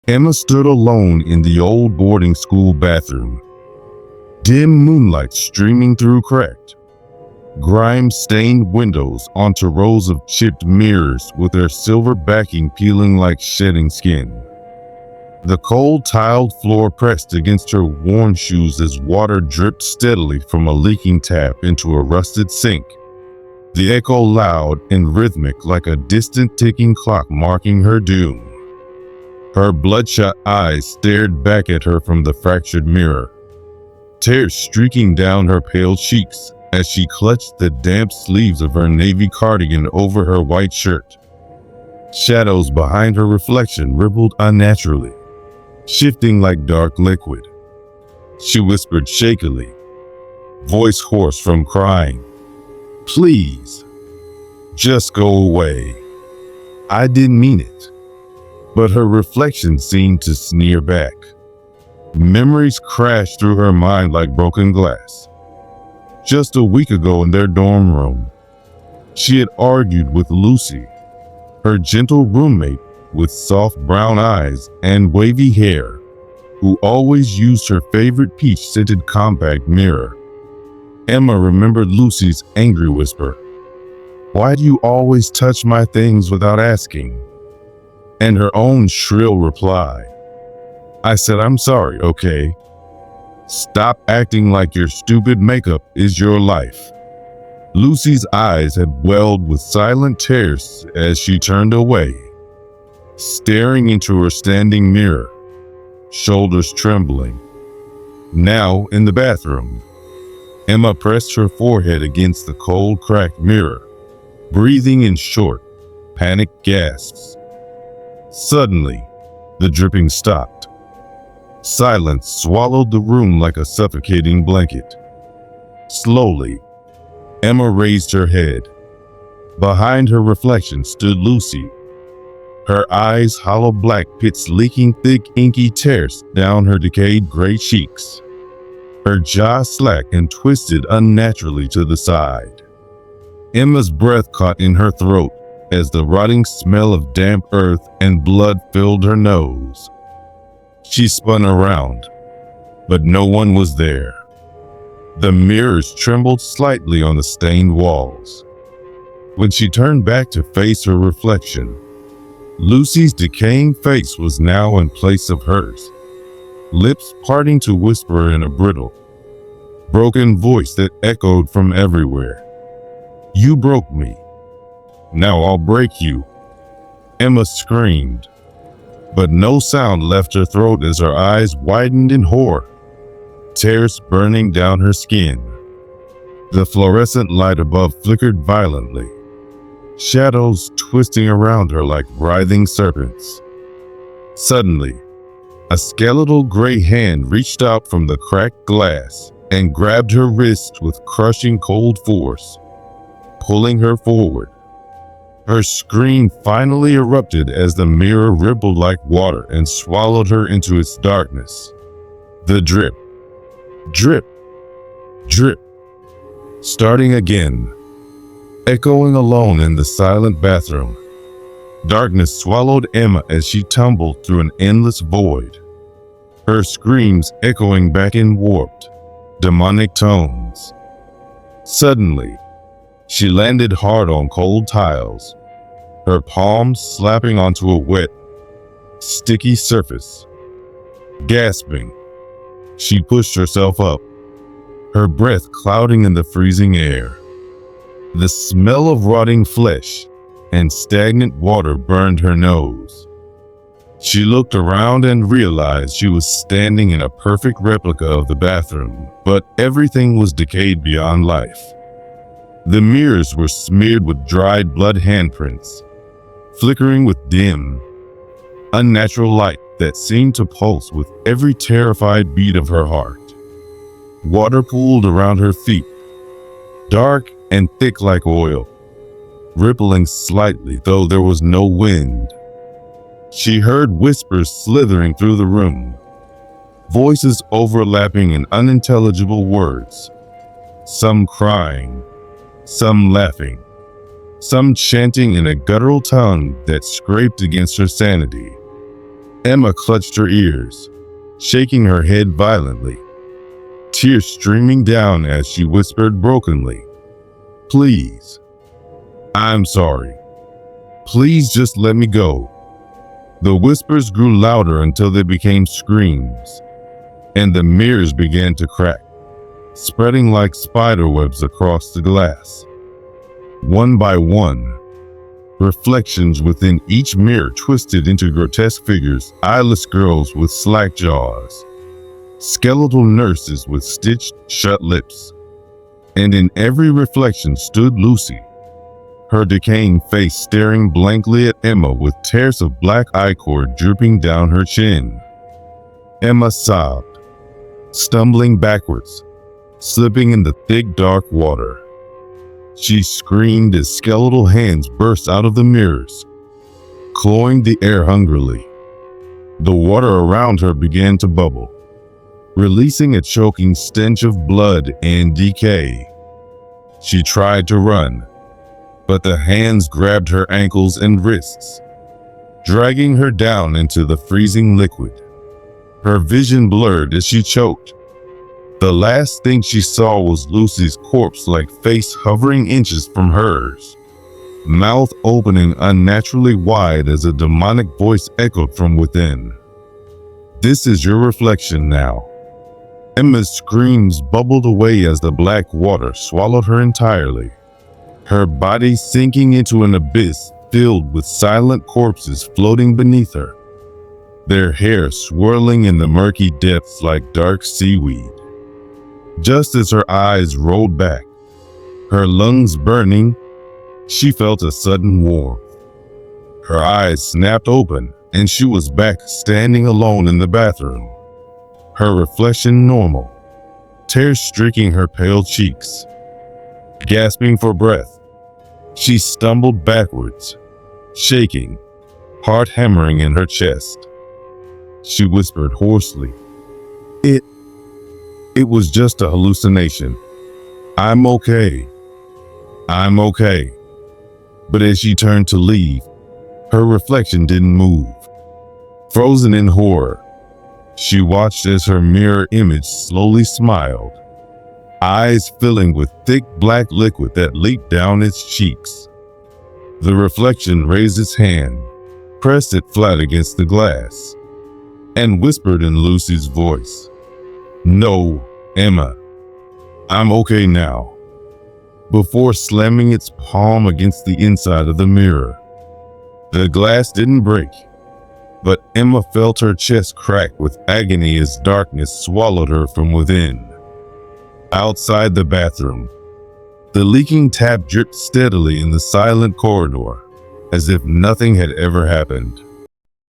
Emma stood alone in the old boarding school bathroom. Dim moonlight streaming through cracked, grime-stained windows onto rows of chipped mirrors with their silver backing peeling like shedding skin. The cold tiled floor pressed against her worn shoes as water dripped steadily from a leaking tap into a rusted sink, the echo loud and rhythmic like a distant ticking clock marking her doom. Her bloodshot eyes stared back at her from the fractured mirror, tears streaking down her pale cheeks as she clutched the damp sleeves of her navy cardigan over her white shirt. Shadows behind her reflection rippled unnaturally, shifting like dark liquid. She whispered shakily, voice hoarse from crying, "Please, just go away. I didn't mean it." But her reflection seemed to sneer back. Memories crashed through her mind like broken glass. Just a week ago in their dorm room, she had argued with Lucy, her gentle roommate with soft brown eyes and wavy hair, who always used her favorite peach-scented compact mirror. Emma remembered Lucy's angry whisper, "Why do you always touch my things without asking?" And her own shrill reply, "I said I'm sorry, okay? Stop acting like your stupid makeup is your life." Lucy's eyes had welled with silent tears as she turned away, staring into her standing mirror, shoulders trembling. Now in the bathroom, Emma pressed her forehead against the cold, cracked mirror, breathing in short, panicked gasps. Suddenly, the dripping stopped. Silence swallowed the room like a suffocating blanket. Slowly, Emma raised her head. Behind her reflection stood Lucy, her eyes hollow black pits leaking thick inky tears down her decayed gray cheeks. Her jaw slack and twisted unnaturally to the side. Emma's breath caught in her throat as the rotting smell of damp earth and blood filled her nose. She spun around, but no one was there. The mirrors trembled slightly on the stained walls. When she turned back to face her reflection, Lucy's decaying face was now in place of hers, lips parting to whisper in a brittle, broken voice that echoed from everywhere. "You broke me. Now I'll break you." Emma screamed, but no sound left her throat as her eyes widened in horror, tears burning down her skin. The fluorescent light above flickered violently, shadows twisting around her like writhing serpents. Suddenly, a skeletal gray hand reached out from the cracked glass and grabbed her wrist with crushing cold force, pulling her forward. Her scream finally erupted as the mirror rippled like water and swallowed her into its darkness. The drip, drip, drip, starting again, echoing alone in the silent bathroom. Darkness swallowed Emma as she tumbled through an endless void, her screams echoing back in warped, demonic tones. Suddenly, she landed hard on cold tiles, her palms slapping onto a wet, sticky surface. Gasping, she pushed herself up, her breath clouding in the freezing air. The smell of rotting flesh and stagnant water burned her nose. She looked around and realized she was standing in a perfect replica of the bathroom, but everything was decayed beyond life. The mirrors were smeared with dried blood handprints, flickering with dim, unnatural light that seemed to pulse with every terrified beat of her heart. Water pooled around her feet, dark and thick like oil, rippling slightly though there was no wind. She heard whispers slithering through the room, voices overlapping in unintelligible words, some crying, some laughing, some chanting in a guttural tongue that scraped against her sanity. Emma clutched her ears, shaking her head violently, tears streaming down as she whispered brokenly, "Please, I'm sorry. Please just let me go." The whispers grew louder until they became screams, and the mirrors began to crack, spreading like spider webs across the glass. One by one, reflections within each mirror twisted into grotesque figures: eyeless girls with slack jaws, skeletal nurses with stitched shut lips. And in every reflection stood Lucy, her decaying face staring blankly at Emma with tears of black eye cord dripping down her chin. Emma sobbed, stumbling backwards, slipping in the thick dark water. She screamed as skeletal hands burst out of the mirrors, clawing the air hungrily. The water around her began to bubble, releasing a choking stench of blood and decay. She tried to run, but the hands grabbed her ankles and wrists, dragging her down into the freezing liquid. Her vision blurred as she choked. The last thing she saw was Lucy's corpse-like face hovering inches from hers, mouth opening unnaturally wide as a demonic voice echoed from within. "This is your reflection now." Emma's screams bubbled away as the black water swallowed her entirely, her body sinking into an abyss filled with silent corpses floating beneath her, their hair swirling in the murky depths like dark seaweed. Just as her eyes rolled back, her lungs burning, she felt a sudden warmth. Her eyes snapped open, and she was back standing alone in the bathroom, her reflection normal, tears streaking her pale cheeks. Gasping for breath, she stumbled backwards, shaking, heart hammering in her chest. She whispered hoarsely, It was just a hallucination. I'm okay. I'm okay." But as she turned to leave, her reflection didn't move. Frozen in horror, she watched as her mirror image slowly smiled, eyes filling with thick black liquid that leaked down its cheeks. The reflection raised its hand, pressed it flat against the glass, and whispered in Lucy's voice, "No, Emma, I'm okay now," before slamming its palm against the inside of the mirror. The glass didn't break, but Emma felt her chest crack with agony as darkness swallowed her from within. Outside the bathroom, the leaking tap dripped steadily in the silent corridor, as if nothing had ever happened.